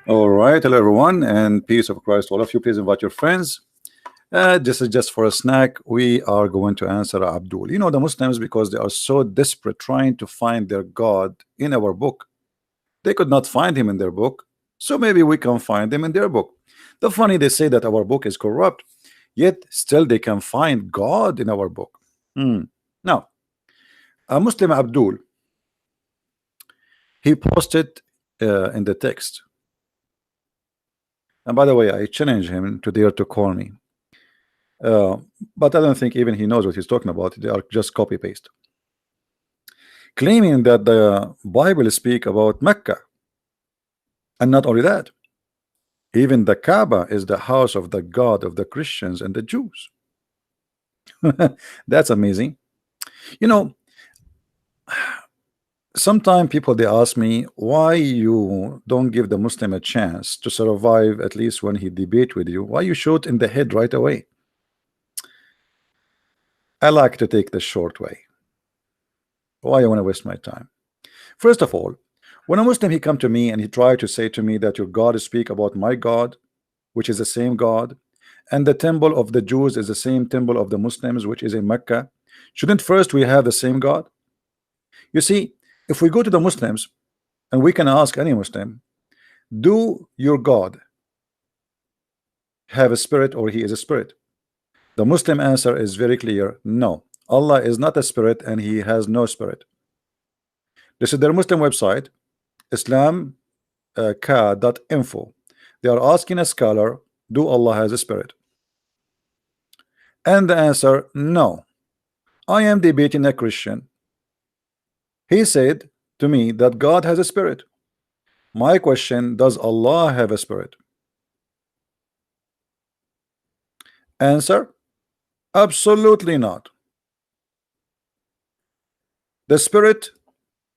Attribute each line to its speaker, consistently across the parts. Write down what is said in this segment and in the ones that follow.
Speaker 1: All right, hello everyone, and peace of Christ to all of you. Please invite your friends. This is just for a snack. We are going to answer Abdul. You know, the Muslims, because they are so desperate trying to find their God in our book, they could not find him in their book. So maybe we can find him in their book. The funny, they say that our book is corrupt, yet still they can find God in our book. Now, a Muslim Abdul, he posted in the text. And by the way, I challenge him to dare to call me. Uh, but I don't think even he knows what he's talking about. They are just copy paste, claiming that the Bible speak about Mecca, and not only that, even the Kaaba is the house of the God of the Christians and the Jews. That's amazing. You know, sometimes people they ask me why you don't give the Muslim a chance to survive at least when he debate with you. Why you shoot in the head right away? I like to take the short way. Why I want to waste my time? First of all, when a Muslim he come to me and he tried to say to me that your God speak about my God, which is the same God, and the temple of the Jews is the same temple of the Muslims, which is in Mecca, shouldn't first we have the same God? You see, if we go to the Muslims and we can ask any Muslim, do your God have a spirit or he is a spirit? The Muslim answer is very clear: no, Allah is not a spirit and he has no spirit. This is their Muslim website, Islamc.info. They are asking a scholar, do Allah has a spirit? And the answer, no. I am debating a Christian. He said to me that God has a spirit. My question, does Allah have a spirit? Answer, absolutely not. The spirit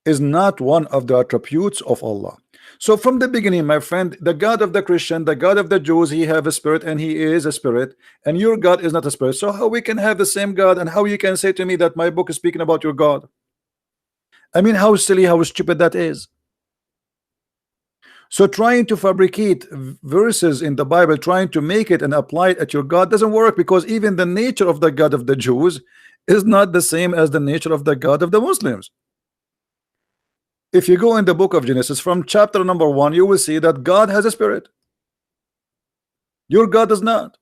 Speaker 1: is not one of the attributes of Allah. So from the beginning, my friend, the God of the Christian, the God of the Jews, he have a spirit and he is a spirit, and your God is not a spirit. So how we can have the same God, and how you can say to me that my book is speaking about your God? I mean, how silly, how stupid that is. So trying to fabricate verses in the Bible, trying to make it and apply it at your God doesn't work, because even the nature of the God of the Jews is not the same as the nature of the God of the Muslims. If you go in the book of Genesis from chapter number 1, you will see that God has a spirit. Your God does not.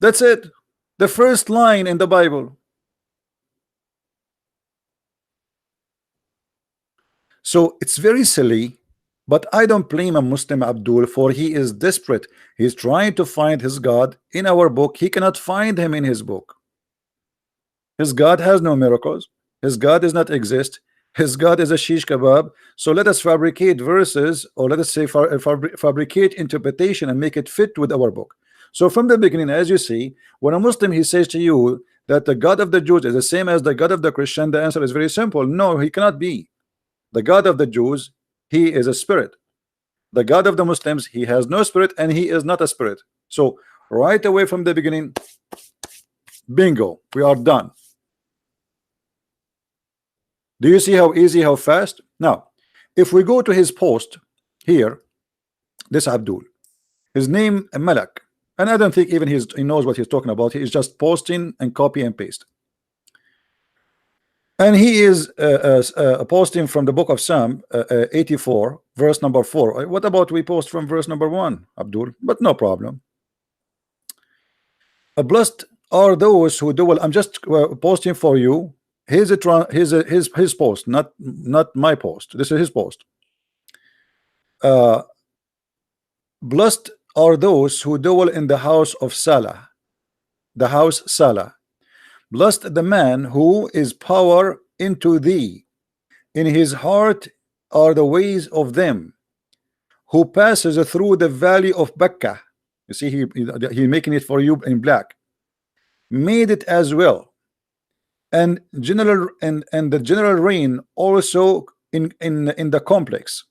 Speaker 1: That's it. The first line in the Bible. So it's very silly, but I don't blame a Muslim Abdul, for he is desperate. He's trying to find his God in our book. He cannot find him in his book. His God has no miracles. His God does not exist. His God is a shish kebab. So let us fabricate verses, or let us say fabricate interpretation and make it fit with our book. So from the beginning, as you see, when a Muslim he says to you that the God of the Jews is the same as the God of the Christian, the answer is very simple: no, he cannot be. The God of the Jews, he is a spirit. The God of the Muslims, he has no spirit and he is not a spirit. So right away from the beginning, bingo, we are done. Do you see how easy, how fast? Now, if we go to his post here, this Abdul, his name Malak, and I don't think even he knows what he's talking about. He is just posting and copy and paste. And he is posting from the book of Psalm 84, verse number 4. What about we post from verse number 1, Abdul? But no problem. Blessed are those who do well. I'm just posting for you. His post, not my post. This is his post. Blessed are those who dwell in the house of Salah, the house Salah. Blessed the man who is power into thee. In his heart are the ways of them who passes through the valley of Becca. You see, he making it for you in black. Made it as well. And general and the general rain also in the complex.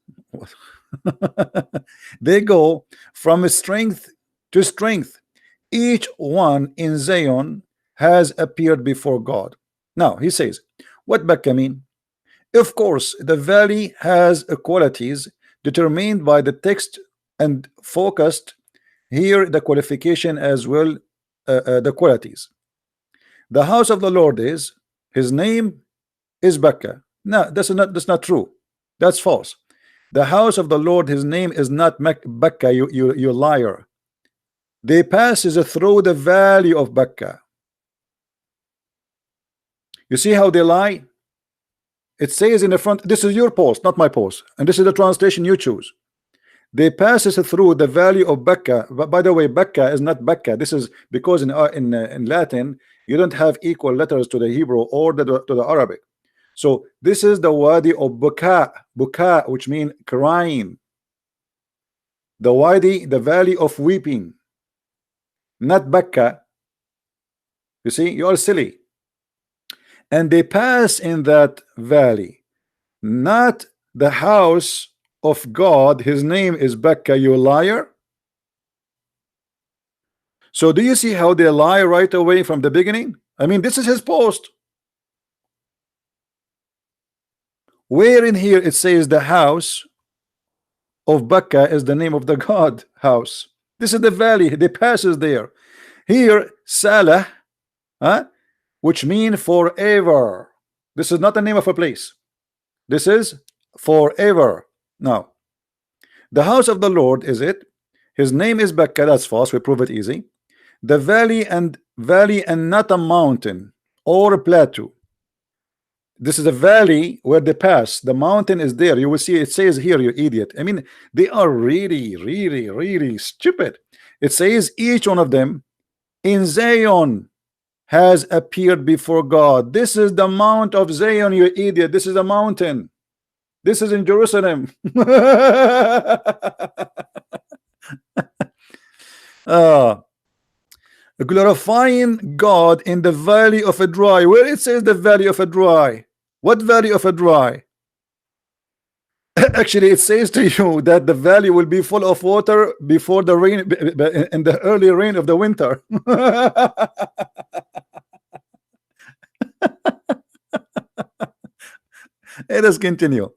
Speaker 1: They go from strength to strength. Each one in Zion has appeared before God. Now he says, what Becca mean? Of course, the valley has qualities determined by the text and focused here the qualification as well, the qualities. The house of the Lord is, his name is Becca. No, that's not true. That's false. The house of the Lord, his name is not Becca, you liar. They passes through the valley of Becca. You see how they lie? It says in the front, this is your post, not my post, and this is the translation you choose. They passes through the valley of Becca. But by the way, Becca is not Becca. This is because in Latin you don't have equal letters to the Hebrew or to the Arabic. So this is the wadi of Buka, which means crying. The wadi, the valley of weeping, not Becca. You see, you are silly. And they pass in that valley, not the house of God. His name is Becca, you liar. So do you see how they lie right away from the beginning? I mean, this is his post. Where in here it says the house of Becca is the name of the God house? This is the valley. They passes there. Here Salah, which mean forever. This is not the name of a place. This is forever. Now, the house of the Lord is it. His name is Becca. That's false. We prove it easy. The valley and not a mountain or a plateau. This is a valley where they pass. The mountain is there. You will see it says here, you idiot. I mean, they are really stupid. It says each one of them in Zion has appeared before God. This is the Mount of Zion, you idiot. This is a mountain. This is in Jerusalem. Glorifying God in the valley of a dry. Where it says the valley of a dry? What valley of a dry? Actually, it says to you that the valley will be full of water before the rain, in the early rain of the winter. Let us continue.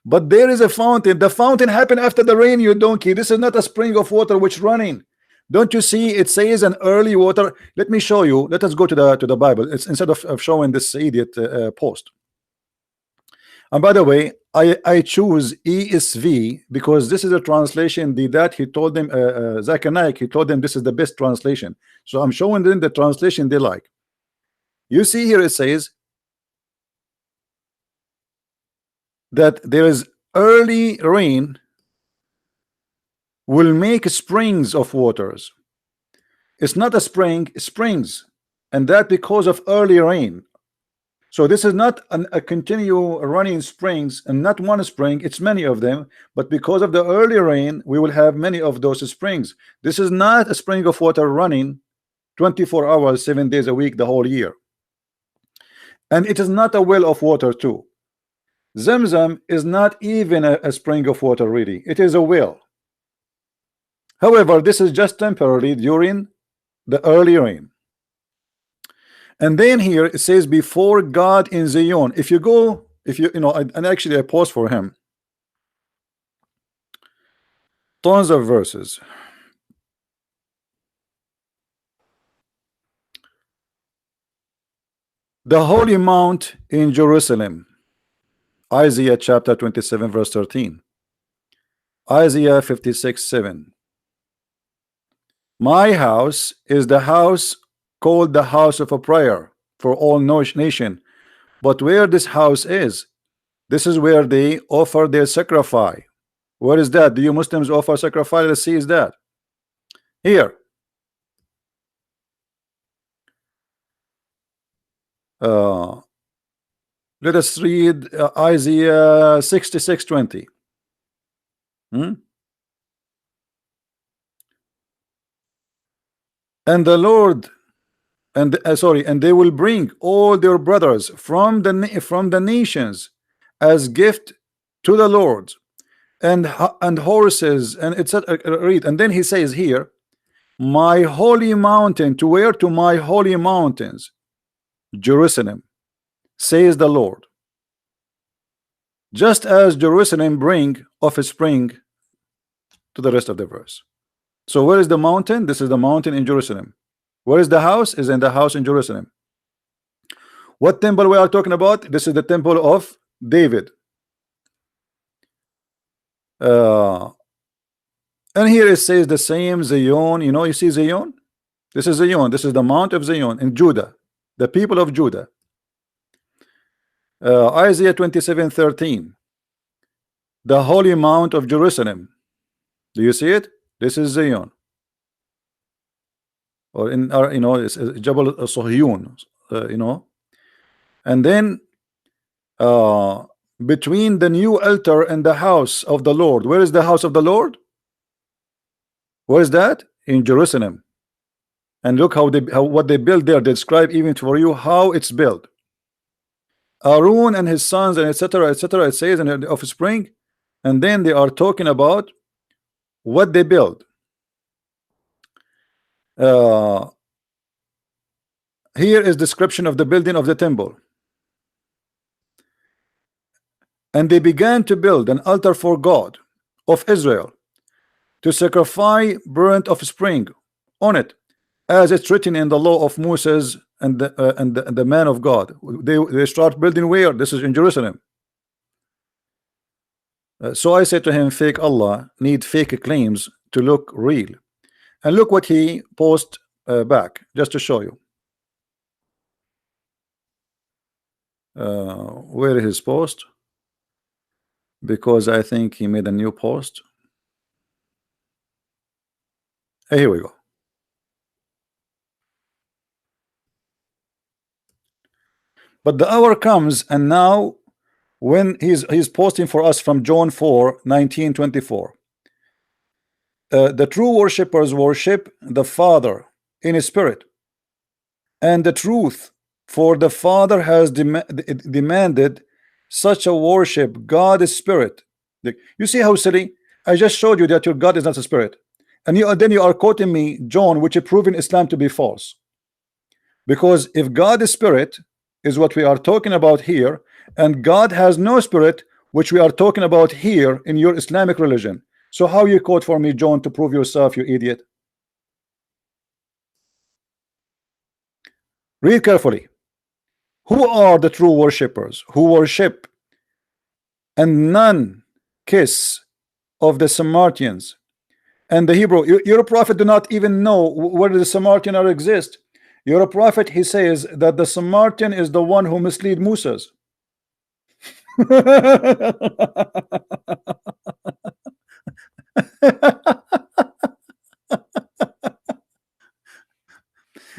Speaker 1: But there is a fountain. The fountain happened after the rain, you donkey. This is not a spring of water which running. Don't you see? It says an early water. Let me show you. Let us go to the Bible. It's instead of showing this idiot post. And by the way, I choose ESV because this is a translation. That he told them, Zakir Naik, he told them this is the best translation. So I'm showing them the translation they like. You see here it says that there is early rain will make springs of waters. It's not a spring, springs, and that because of early rain. So this is not a continue running springs, and not one spring, it's many of them, but because of the early rain we will have many of those springs. This is not a spring of water running 24 hours 7 days a week the whole year, and it is not a well of water too. Zamzam is not even a spring of water, really. It is a well. However, this is just temporarily during the early rain. And then here it says before God in Zion. If you go, and actually I pause for him. Tons of verses. The holy mount in Jerusalem. Isaiah chapter 27 verse 13. Isaiah 56:7. My house is the house called the house of a prayer for all nation, but where this house is, this is where they offer their sacrifice. Where is that? Do you Muslims offer sacrifice? Let's see, is that here? Let us read Isaiah 66:20. And the Lord, and they will bring all their brothers from the nations as gift to the Lord, and horses, and etc. Read, and then he says here, my holy mountain. To where? To my holy mountains, Jerusalem, says the Lord. just as Jerusalem bring offspring to the rest of the verse. So where is the mountain? This is the mountain in Jerusalem. Where is the house? Is in the house in Jerusalem. What temple we are talking about? This is the temple of David. Uh, and here it says the same Zion. You know, you see Zion. This is Zion. This is the Mount of Zion in Judah, the people of Judah. Isaiah 27:13, the holy mount of Jerusalem. Do you see it? This is Zion, or in our, you know, it's Jabal Sohyun, you know. And then between the new altar and the house of the Lord, where is the house of the Lord? Where is that? In Jerusalem. And look how what they built there. They describe even for you how it's built. Aaron and his sons and etc. etc. It says in the offspring, and then they are talking about what they build. Here is description of the building of the temple. And they began to build an altar for God of Israel, to sacrifice burnt offspring on it, as it's written in the law of Moses and the man of God. They start building where? This is in Jerusalem. So I said to him, fake Allah need fake claims to look real. And look what he post back, just to show you. Where is his post? Because I think he made a new post. Here we go. But the hour comes, and now when he's posting for us from John 4:19-24. The true worshippers worship the Father in a spirit and the truth, for the Father has demanded such a worship. God is spirit. You see how silly? I just showed you that your God is not a spirit, and then you are quoting me John, which is proving Islam to be false. Because if God is spirit, is what we are talking about here, and God has no spirit, which we are talking about here in your Islamic religion. So how you quote for me John to prove yourself, you idiot? Read carefully. Who are the true worshippers who worship and none kiss of the Samaritans and the Hebrew? Your prophet do not even know where the Samaritan are exist. Your prophet, he says that the Samaritan is the one who mislead Moses.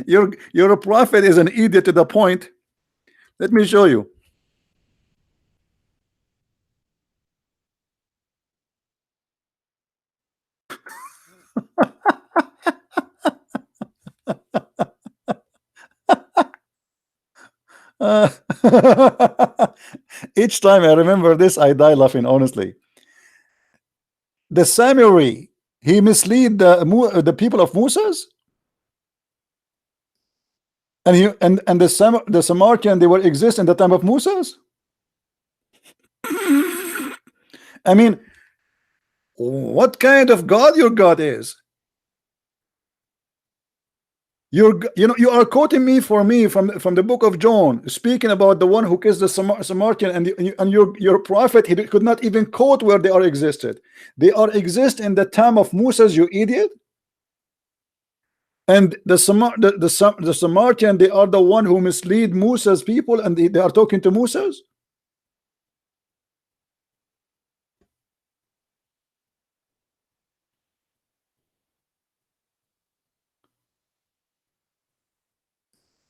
Speaker 1: Your prophet is an idiot to the point. Let me show you. Uh, each time I remember this, I die laughing, honestly. The Samurai, he mislead the people of Moses, and the Samaritan, they will exist in the time of Moses. I mean, what kind of God your God is? You know, you are quoting me from the book of John, speaking about the one who kissed the Samaritan, and your prophet, he could not even quote where they are existed. They are exist in the time of Moses, you idiot. And the Samaritan, they are the one who mislead Moses people, and they are talking to Moses.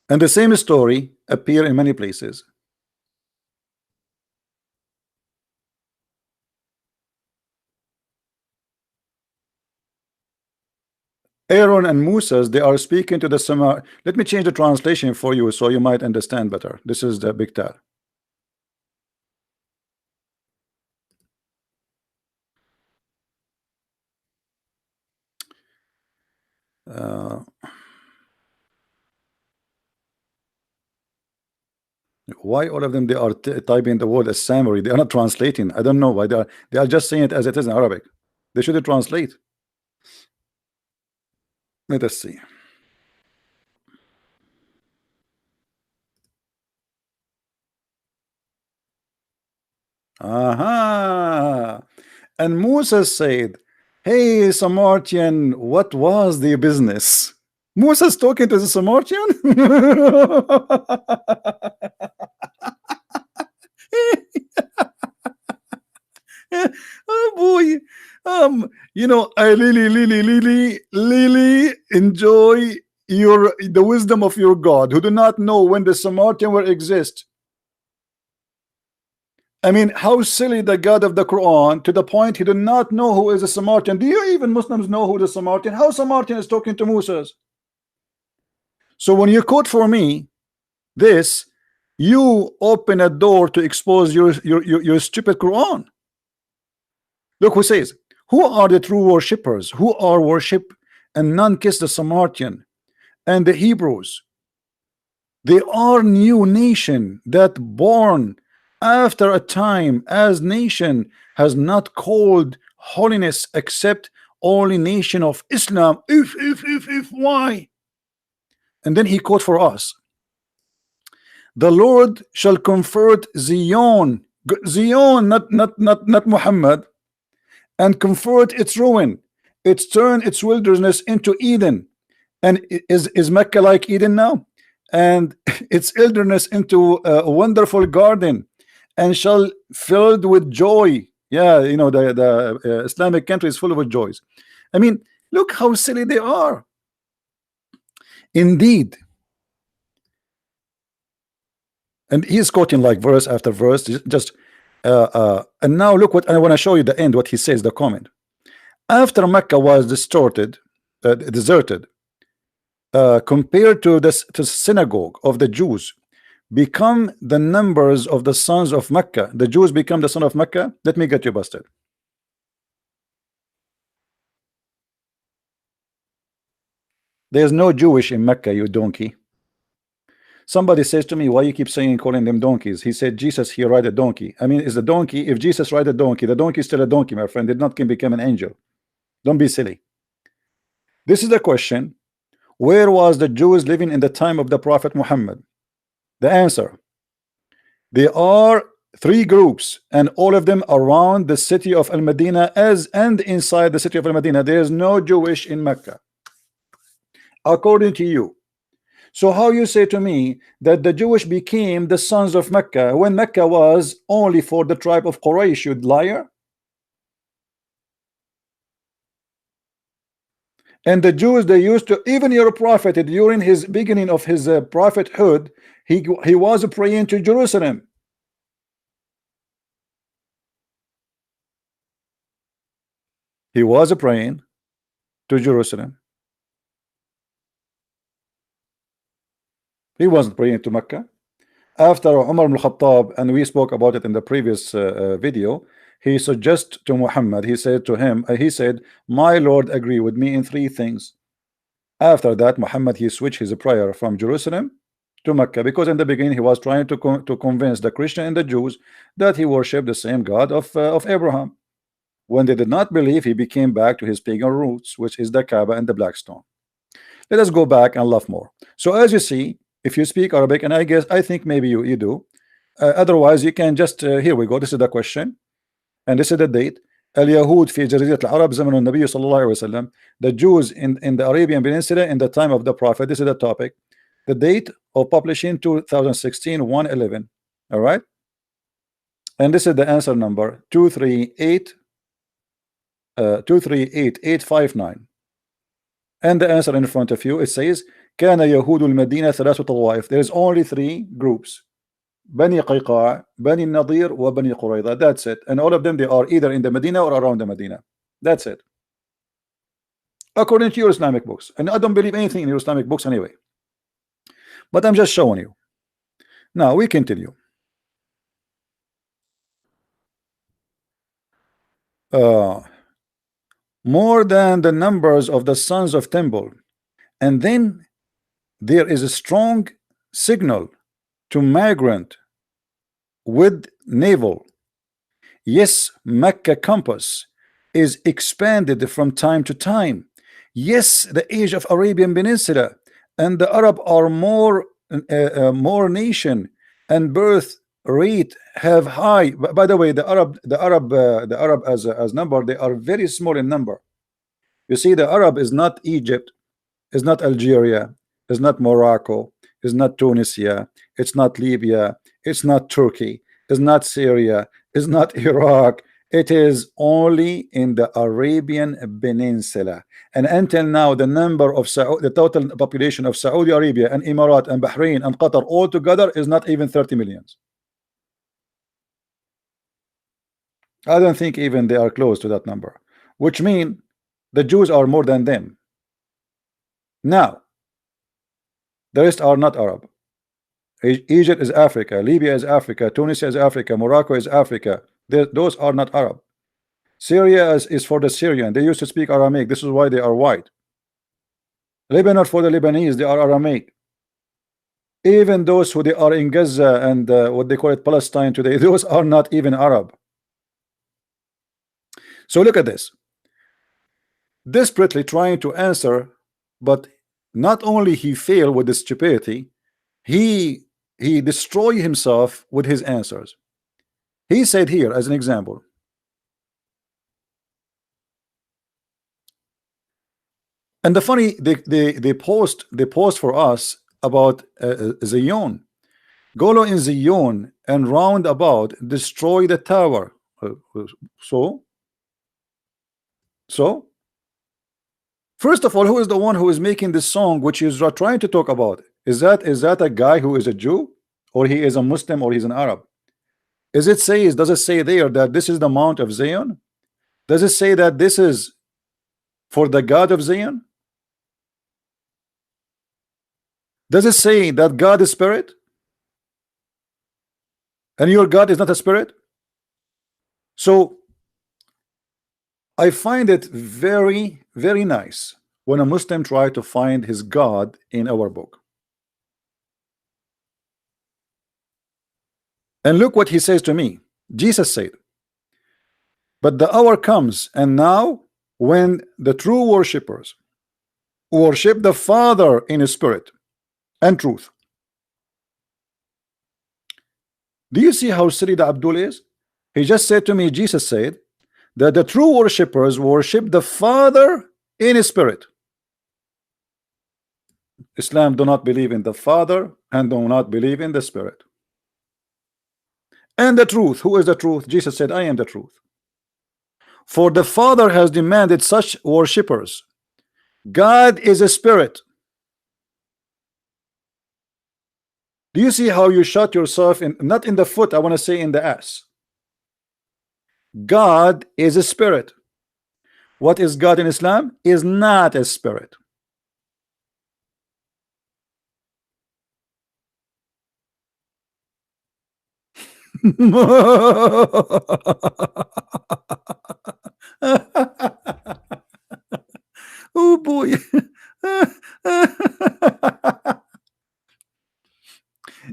Speaker 1: And the same story appear in many places. Aaron and Moses, they are speaking to the Samar. Let me change the translation for you so you might understand better. This is the Big Tal. Why all of them they are typing the word as summary? They are not translating. I don't know why they are just saying it as it is in Arabic. They should translate. Let us see. Aha. And Moses said, hey Samaritan, what was the business? Moses talking to the Samaritan. Oh boy. You know, I really enjoy the wisdom of your God, who do not know when the Samaritan will exist. I mean, how silly the God of the Quran, to the point he do not know who is a Samaritan. Do you even Muslims know who the Samaritan? How Samaritan is talking to Moses? So when you quote for me this, you open a door to expose your stupid Quran. Look who says, who are the true worshippers? Who are worship and none kiss the Samaritan and the Hebrews? They are new nation that born after a time as nation has not called holiness except only nation of Islam. If why? And then he quote for us, the Lord shall convert Zion, not Muhammad, and convert its ruin, its turn its wilderness into Eden. And is Mecca like Eden now? And its wilderness into a wonderful garden, and shall filled with joy. Yeah, you know, the Islamic country is full of joys. I mean, look how silly they are. Indeed. And he's quoting like verse after verse, just and now look what I want to show you the end, what he says, the comment. After Mecca was deserted, compared to this to synagogue of the Jews, become the numbers of the sons of Mecca. The Jews become the son of Mecca. Let me get you busted. There's no Jewish in Mecca, you donkey. Somebody says to me, why you keep saying calling them donkeys? He said Jesus, he ride a donkey. I mean, is the donkey, if Jesus ride a donkey, the donkey is still a donkey, my friend. Did not can become an angel. Don't be silly. This is the question. Where was the Jews living in the time of the Prophet Muhammad? The answer, there are three groups, and all of them around the city of Al-Madinah, and inside the city of Al-Madinah. There is no Jewish in Mecca, according to you. So how you say to me that the Jewish became the sons of Mecca when Mecca was only for the tribe of Quraysh, you liar? And the Jews, they used to, even your prophet during his beginning of his prophethood, he was praying to Jerusalem. He was praying to Jerusalem. He wasn't praying to Mecca. After Umar ibn Khattab, and we spoke about it in the previous video, he suggested to Muhammad, he said to him, he said, my Lord agree with me in three things. After that, Muhammad, he switched his prayer from Jerusalem to Mecca, because in the beginning he was trying to convince the Christian and the Jews that he worshiped the same God of Abraham. When they did not believe, he became back to his pagan roots, which is the Kaaba and the black stone. Let us go back and love more. So as you see, if you speak Arabic, and I think maybe you do, otherwise you can just here we go. This is the question, and this is the date. اليهود في جزيرة العرب زمن النبي صلى الله عليه وسلم. The Jews in the Arabian Peninsula in the time of the Prophet. This is the topic. The date of publishing 2016 1/11. All right, and this is the answer number 238,859. And the answer in front of you, it says كان يهود المدينة ثلاثة طوائف. There is only three groups: Bani Qayqa, Bani Nadir, Bani Qurayza. That's it. And all of them, they are either in the Medina or around the Medina. That's it, according to your Islamic books. And I don't believe anything in your Islamic books anyway, but I'm just showing you. Now we continue. More than the numbers of the sons of temple. And then there is a strong signal to migrant with naval. Yes, Mecca compass is expanded from time to time. Yes, the age of Arabian Peninsula and the Arab are more nation and birth rate have high. By the way, the Arab as number, they are very small in number. You see, the Arab is not Egypt, is not Algeria, is not Morocco, is not Tunisia, it's not Libya, it's not Turkey, it's not Syria, it's not Iraq. It is only in the Arabian Peninsula. And until now, the number of the total population of Saudi Arabia and Emirat and Bahrain and Qatar all together is not even 30 millions. I don't think even they are close to that number, which means the Jews are more than them. Now, the rest are not Arab. Egypt is Africa, Libya is Africa, Tunisia is Africa, Morocco is Africa. Those are not Arab. Syria is for the Syrian. They used to speak Aramaic. This is why they are white. Lebanon for the Lebanese, they are Aramaic. Even those who they are in Gaza and what they call it Palestine today, those are not even Arab. So look at this. Desperately trying to answer, but not only he failed with the stupidity, he destroyed himself with his answers. He said here as an example, and the funny they post for us about Zion. Go in Zion and round about destroy the tower. So first of all, who is the one who is making this song which is trying to talk about? Is that a guy who is a Jew, or he is a Muslim, or he's an Arab? Does it say there that this is the Mount of Zion? Does it say that this is for the God of Zion? Does it say that God is spirit? And your God is not a spirit? So I find it very, very nice when a Muslim try to find his God in our book. And look what he says to me. Jesus said, but the hour comes, and now when the true worshippers worship the Father in his spirit and truth. Do you see how silly the Abdul is? He just said to me, Jesus said that the true worshippers worship the Father in his spirit. Islam do not believe in the Father and do not believe in the Spirit. And the truth. Who is the truth? Jesus said, I am the truth. For the Father has demanded such worshippers. God is a spirit. Do you see how you shot yourself in, not in the foot, I want to say in the ass? God is a spirit. What is God in Islam? Is not a spirit. Oh boy.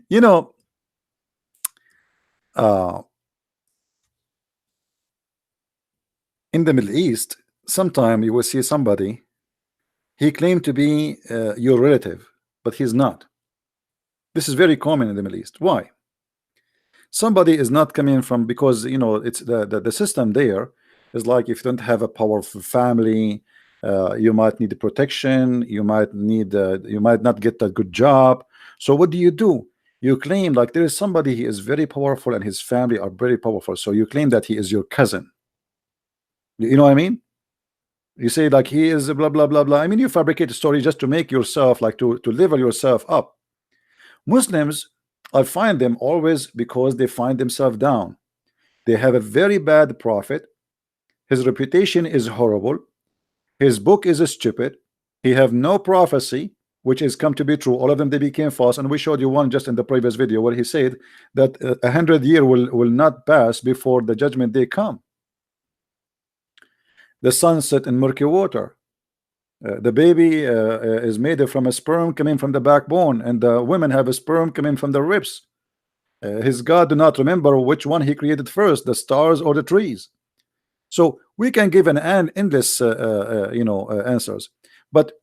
Speaker 1: You know, in the Middle East, sometime you will see somebody, he claimed to be your relative, but he's not. This is very common in the Middle East. Why? Somebody is not coming from, because you know it's the system there is like, if you don't have a powerful family, you might need protection, you might not get a good job. So what do? You claim like there is somebody, he is very powerful and his family are very powerful, so you claim that he is your cousin. You know what I mean? You say like he is blah blah blah blah. I mean, you fabricate a story just to make yourself like to level yourself up. Muslims, I find them always, because they find themselves down. They have a very bad prophet. His reputation is horrible. His book is stupid. He have no prophecy which is come to be true. All of them, they became false, and we showed you one just in the previous video where he said that 100 years will not pass before the judgment day come. The sunset in murky water. The baby is made from a sperm coming from the backbone, and the women have a sperm coming from the ribs. His God do not remember which one he created first, the stars or the trees. So we can give an endless answers, but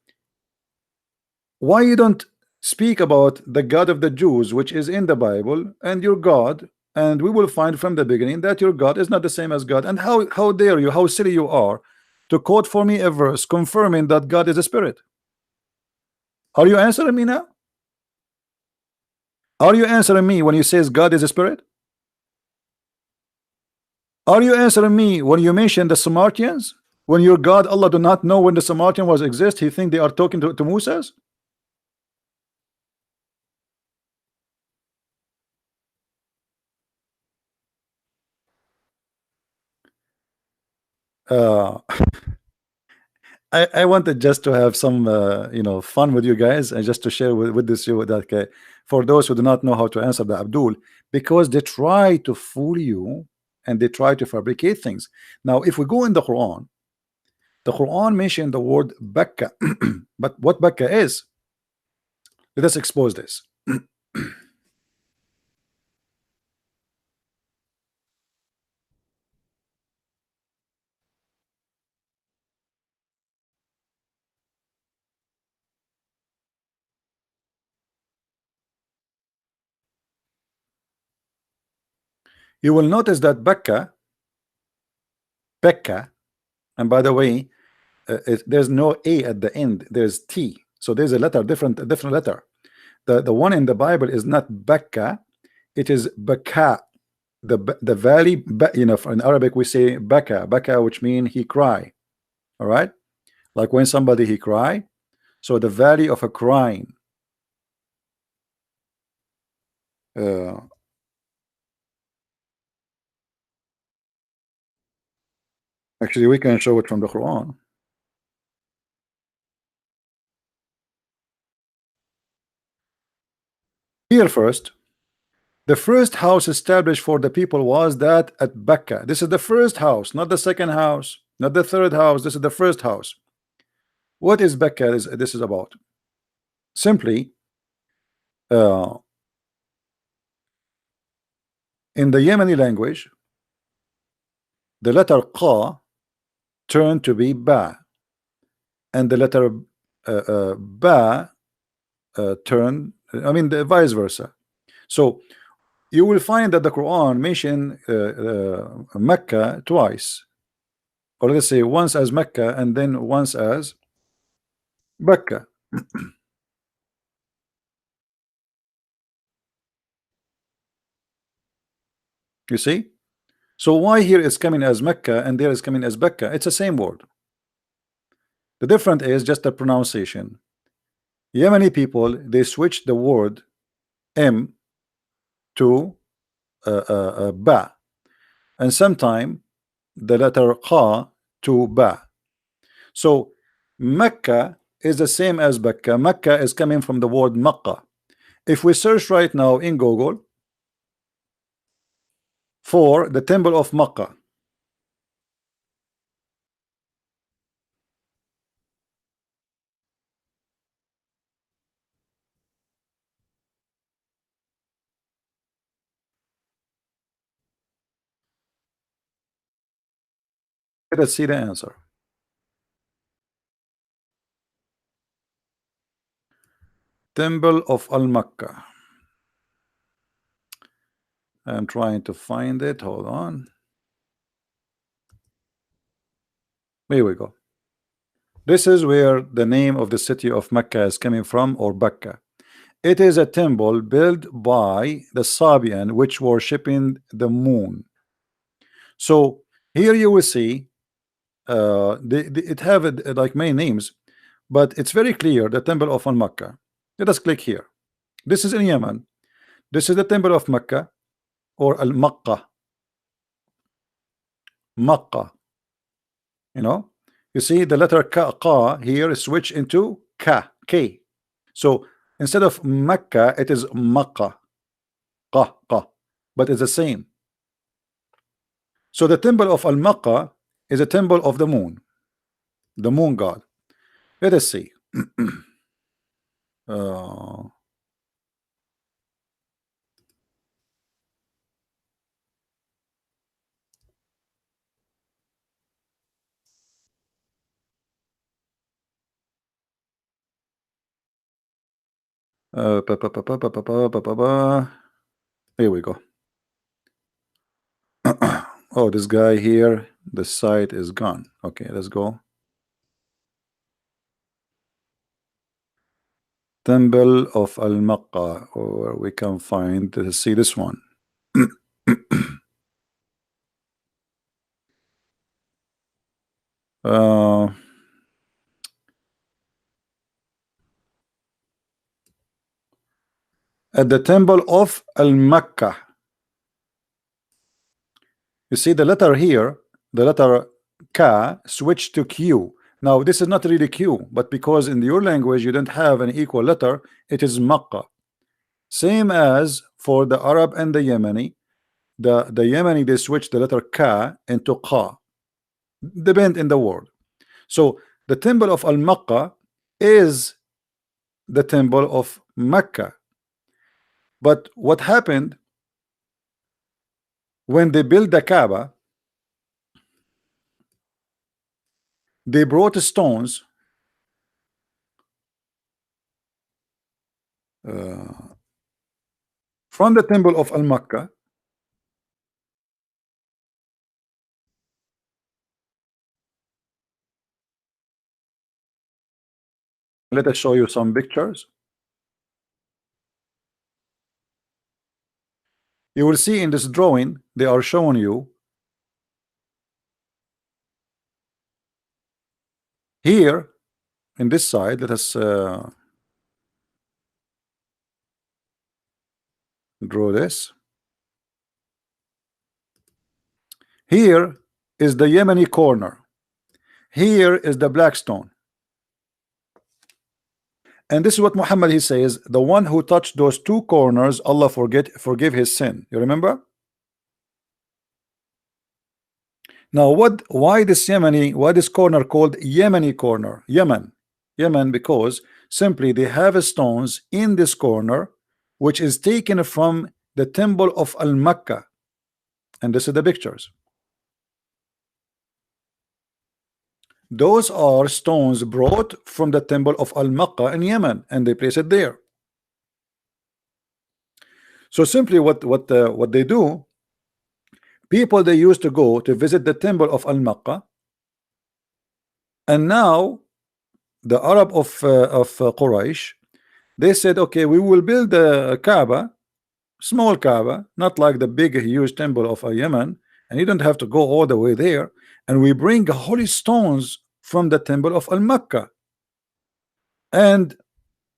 Speaker 1: why you don't speak about the God of the Jews, which is in the Bible, and your God, and we will find from the beginning that your God is not the same as God. And how dare you, how silly you are to quote for me a verse confirming that God is a spirit? Are you answering me now? Are you answering me when you says God is a spirit? Are you answering me when you mention the Samaritans? When your God Allah do not know when the Samaritan was exist, he think they are talking to Moses? Uh, I wanted just to have some fun with you guys and just to share with this you that for those who do not know how to answer the Abdul, because they try to fool you and they try to fabricate things. Now if we go in the Quran mentioned the word Bakka, but what Bakka is, let us expose this. You will notice that Bekka, and by the way, there's no a at the end, there's t, so there's a letter, different letter. The one in the Bible is not Bekka, it is Baka. The valley, in Arabic we say Baka, which mean he cry. All right, like when somebody he cry, so the valley of a crying. uh, Actually we can show it from the Quran here first. The first house established for the people was that at Becca. This is the first house, not the second house, not the third house. This is the first house. What is Becca? This is about? Simply, uh, in the Yemeni language, the letter Qa turned to be Ba, and the letter Ba turned, I mean, the vice versa. So you will find that the Quran mention Mecca twice, or let's say once as Mecca and then once as Becca. You see? So why here is coming as Mecca and there is coming as Becca? It's the same word. The difference is just the pronunciation. Yemeni people, they switch the word M to Ba, and sometime the letter Qa to Ba. So Mecca is the same as Becca. Mecca is coming from the word Makkah. If we search right now in Google for the temple of Makkah, let us see the answer. Temple of Al-Makkah. I'm trying to find it. Hold on. Here we go. This is where the name of the city of Mecca is coming from, or Bakka. It is a temple built by the Sabian, which worshipping the moon. So here you will see it have like many names, but it's very clear the temple of Al-Makkah. Let us click here. This is in Yemen. This is the temple of Mecca, or Al-Makkah. Makkah. You know, you see the letter Ka here is switched into K. So instead of Mecca, it is Makkah, Qa, but it's the same. So the temple of Al-Makkah is a temple of the moon god. Let us see. uh, Here we go. Oh, this guy here, the site is gone. Okay, let's go. Temple of Al-Makkah, or we can find, see this one. uh, at the Temple of Al-Makkah. You see the letter here, the letter Ka switched to Q. Now this is not really Q, but because in your language you don't have an equal letter, it is Makkah. Same as for the Arab and the Yemeni. The Yemeni, they switch the letter Ka into Qa, depend in the word. So the temple of Al-Makkah is the temple of Mecca. But what happened when they built the Kaaba? They brought stones from the temple of Al-Makkah. Let us show you some pictures. You will see in this drawing they are showing you here in this side. Let us draw this. Here is the Yemeni corner. Here is the black stone. And this is what Muhammad, he says, the one who touched those two corners, Allah forgive his sin. You remember? Now why this Yemeni, why this corner called Yemeni corner? Yemen, because simply they have stones in this corner which is taken from the temple of Al-Makkah. And this is the pictures. Those are stones brought from the temple of Al-Makkah in Yemen, and they place it there. So simply what they do, people, they used to go to visit the temple of Al-Makkah, and now the Arab of Quraysh, they said, okay, we will build a Kaaba, small Kaaba, not like the big huge temple of Yemen, and you don't have to go all the way there, and we bring holy stones from the temple of Al-Makkah. And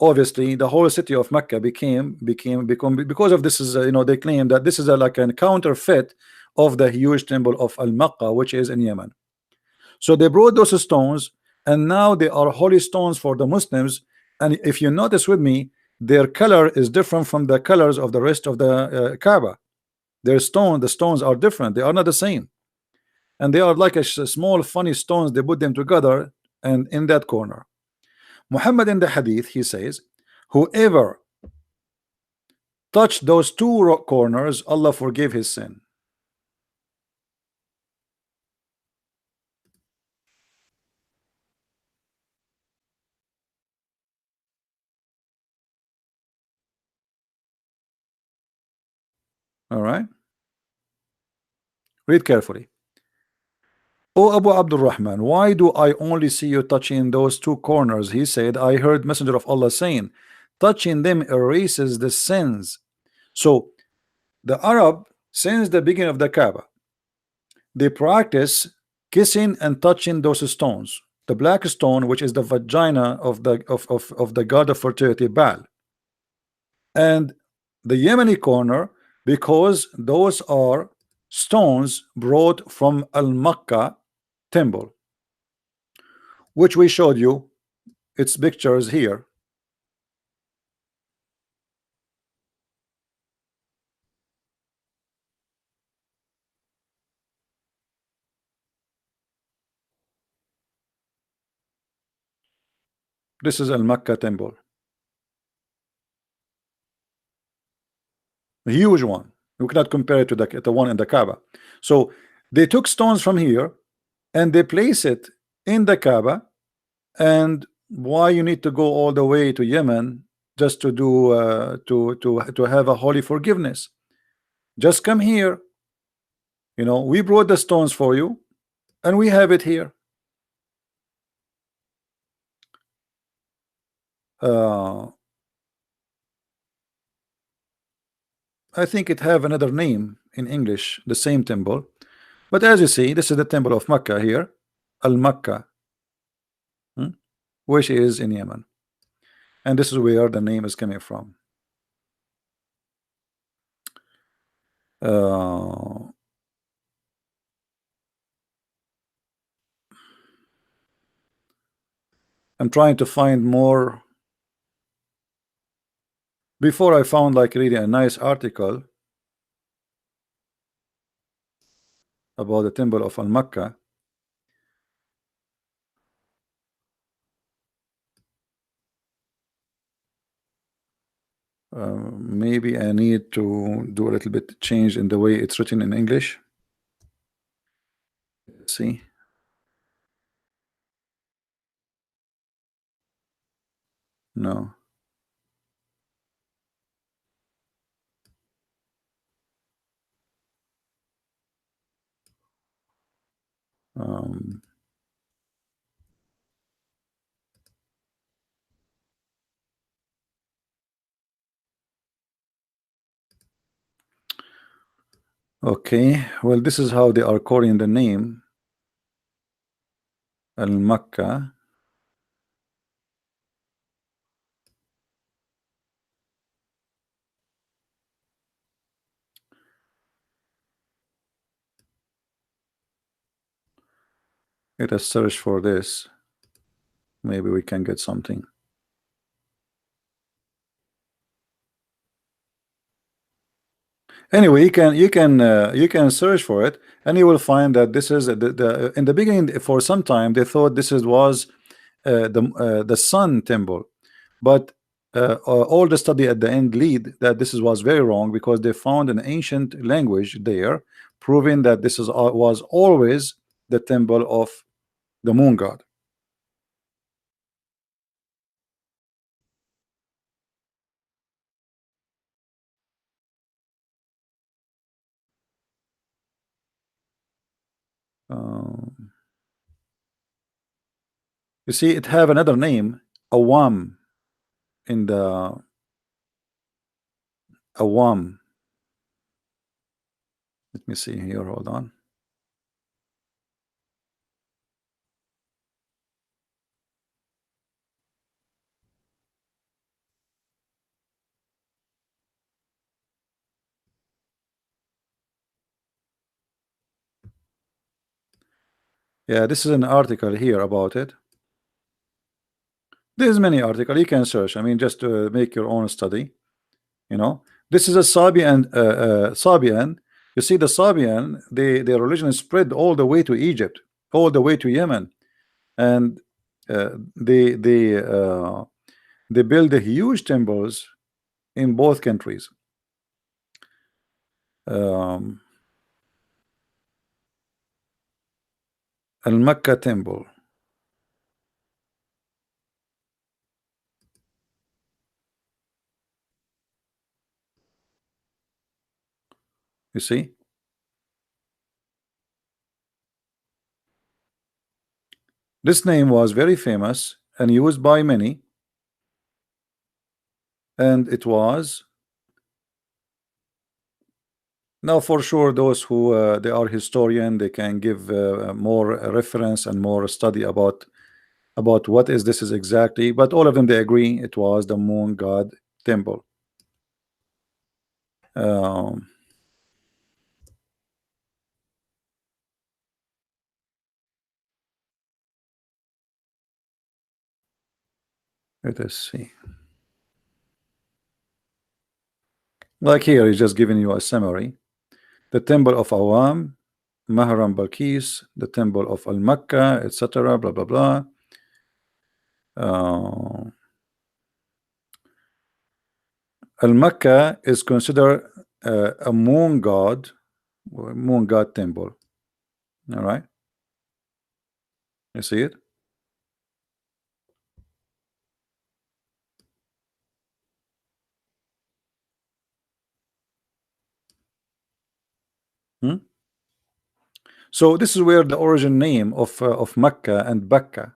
Speaker 1: obviously the whole city of Mecca become because of this is they claim that this is like a counterfeit of the huge temple of Al-Makkah, which is in Yemen. So they brought those stones, and now they are holy stones for the Muslims. And if you notice with me, their color is different from the colors of the rest of the Kaaba. The stones are different, they are not the same, and they are like a small funny stones. They put them together, and in that corner, Muhammad in the hadith, he says, whoever touched those two corners, Allah forgave his sin. All right, read carefully. O Abu Abdul Rahman, why do I only see you touching those two corners? He said, I heard Messenger of Allah saying, touching them erases the sins. So the Arab, since the beginning of the Kaaba, they practice kissing and touching those stones. The black stone, which is the vagina of the god of fertility, Baal, and the Yemeni corner, because those are stones brought from Al-Makkah temple, which we showed you its pictures here. This is Al-Makkah temple, a huge one. You cannot compare it to the one in the Kaaba. So they took stones from here and they place it in the Kaaba. And why you need to go all the way to Yemen just to do to have a holy forgiveness. Just come here, we brought the stones for you, and we have it here. I think it have another name in English, the same temple, but as you see, this is the temple of Mecca here, Al-Makkah, which is in Yemen, and this is where the name is coming from. I'm trying to find more. Before I found like really a nice article about the temple of Al-Makkah. Maybe I need to do a little bit change in the way it's written in English. Let's see. No. Um, okay, well, this is how they are calling the name Al-Makkah. Let us search for this. Maybe we can get something. Anyway, you can search for it, and you will find that this is the in the beginning. For some time, they thought this was the Sun temple, but all the study at the end lead that this was very wrong, because they found an ancient language there proving that this was always the temple of the moon god. Um, you see, it have another name, Awam, in the Awam. Let me see here. Hold on. Yeah, this is an article here about it. There's many articles you can search. I mean, just to make your own study. This is a Sabian. Sabian. You see, the Sabian, their religion spread all the way to Egypt, all the way to Yemen, and they build the huge temples in both countries. Al-Makkah temple. You see, this name was very famous and used by many, and it was. Now, for sure, those who they are historian, they can give more reference and more study about what is this is exactly. But all of them, they agree it was the moon god temple. Um, Let us see. Like here, he's just giving you a summary. The temple of Awam, Mahram Balkis, the temple of Al-Makkah, etc. Blah blah blah. Al-Makkah is considered a moon god temple. All right, you see it. So this is where the origin name of Mecca and Becca,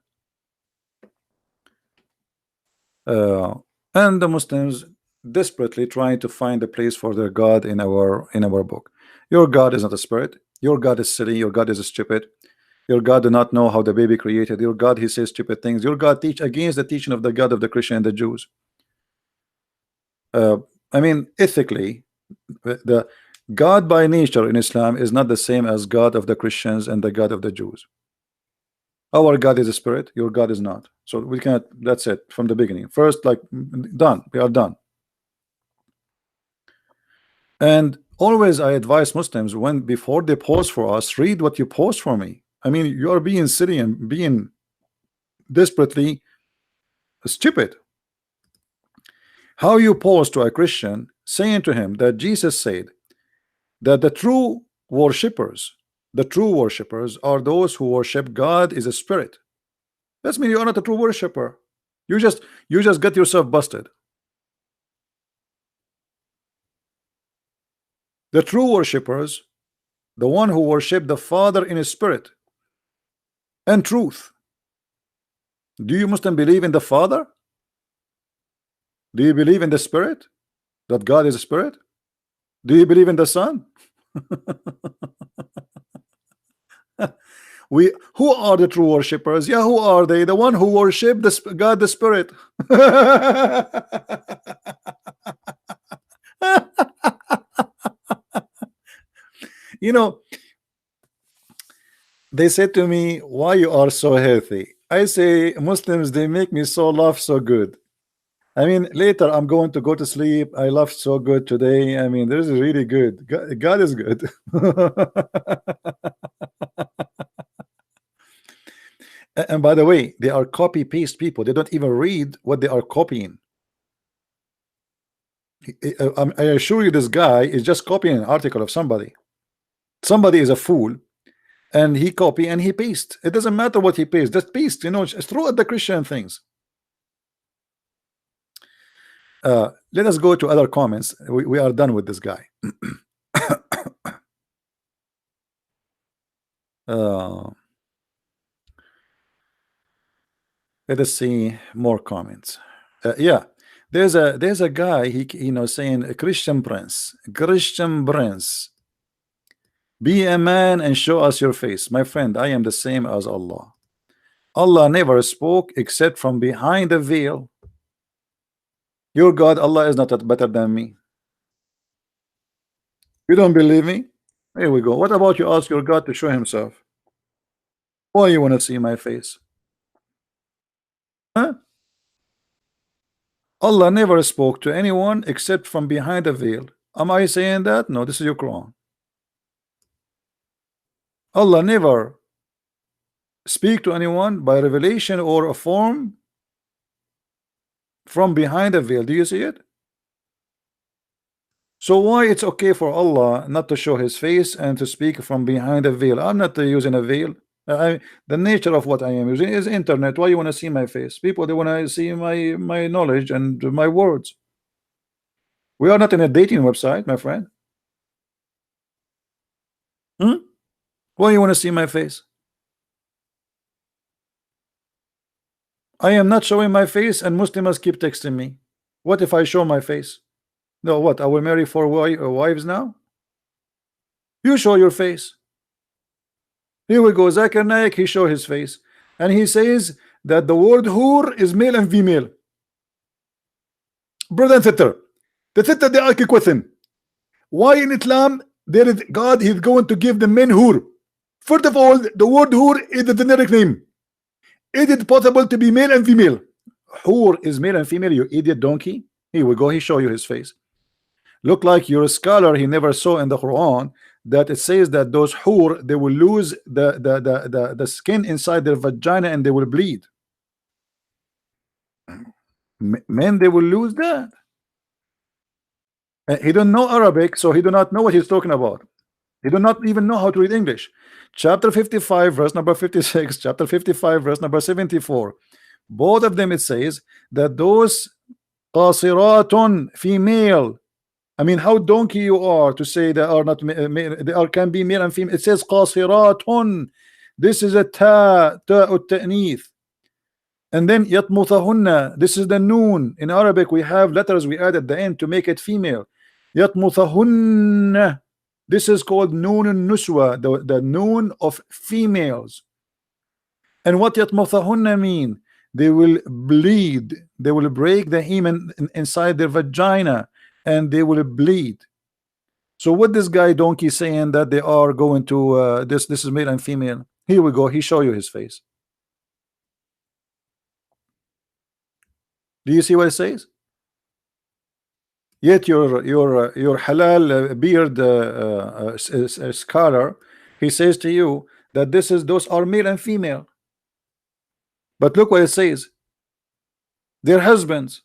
Speaker 1: uh, and the Muslims desperately trying to find a place for their God in our book. Your God is not a spirit. Your God is silly. Your God is stupid. Your God do not know how the baby created. Your God, he says stupid things. Your God teach against the teaching of the God of the Christian and the Jews. Uh, I mean, ethically, the God by nature in Islam is not the same as God of the Christians and the God of the Jews. Our God is a spirit. Your God is not. So we cannot. That's it from the beginning. First, like done. We are done. And always I advise Muslims, when before they post for us, read what you post for me. I mean, you are being silly and being desperately stupid. How you post to a Christian saying to him that Jesus said that the true worshippers are those who worship God is a spirit. That means you are not a true worshipper. You just get yourself busted. The true worshippers, the one who worship the Father in his spirit and truth. Do you Muslim believe in the Father? Do you believe in the Spirit? That God is a spirit? Do you believe in the Son? Who are the true worshippers? Yeah, who are they? The one who worship God the Spirit. You know, they said to me, why you are so healthy? I say, Muslims, they make me so laugh so good. I mean, later I'm going to go to sleep. I laughed so good today. I mean, this is really good. God is good. And by the way, they are copy paste people. They don't even read what they are copying. I assure you, this guy is just copying an article of somebody. Somebody is a fool, and he copy and he paste. It doesn't matter what he paste. Just paste. You know, just throw at the Christian things. Let us go to other comments. We are done with this guy. Let us see more comments. Yeah, there's a guy, he saying, a Christian prince, be a man and show us your face. My friend, I am the same as Allah. Allah never spoke except from behind the veil. Your God, Allah, is not that better than me. You don't believe me? Here we go. What about you ask your God to show himself? Why you want to see my face? Huh? Allah never spoke to anyone except from behind a veil. Am I saying that? No, this is your Quran. Allah never speak to anyone by revelation or a form from behind a veil. Do you see it? So why it's okay for Allah not to show his face and to speak from behind a veil? I'm not using a veil. The nature of what I am using is internet. Why you want to see my face? People, they want to see my knowledge and my words. We are not in a dating website, my friend. Why you want to see my face? I am not showing my face, and Muslims keep texting me. What if I show my face? No, what? I will marry 4 wives now? You show your face. Here we go. Zakir Naik, he show his face, and he says that the word hur is male and female. Brother and sister, the sister they ask a question. Why in Islam there is God is going to give the men hur? First of all, the word hur is a generic name. Is it possible to be male and female? Hur is male and female, you idiot donkey. Here we go. He show you his face. Look like you're a scholar. He never saw in the Quran that it says that those hur, they will lose the skin inside their vagina and they will bleed. Men, they will lose that. He don't know Arabic, so he do not know what he's talking about. He do not even know how to read English. Chapter 55 verse number 56, chapter 55 verse number 74, both of them it says that those qasiratun, female, I mean, how donkey you are to say they are not they are can be male and female. It says qasiratun. This is a ta ta'nith. And then yatmuthahunna. This is the noon. In Arabic, we have letters we add at the end to make it female. Yatmuthahunna. This is called noon nuswa, the noon of females. And what yatmuthahunna mean? They will bleed. They will break the hymen inside their vagina, and they will bleed. So what this guy donkey saying that they are going to this is male and female. Here we go. He show you his face. Do you see what it says? Yet your halal beard scholar, he says to you that those are male and female. But look what it says. Their husbands.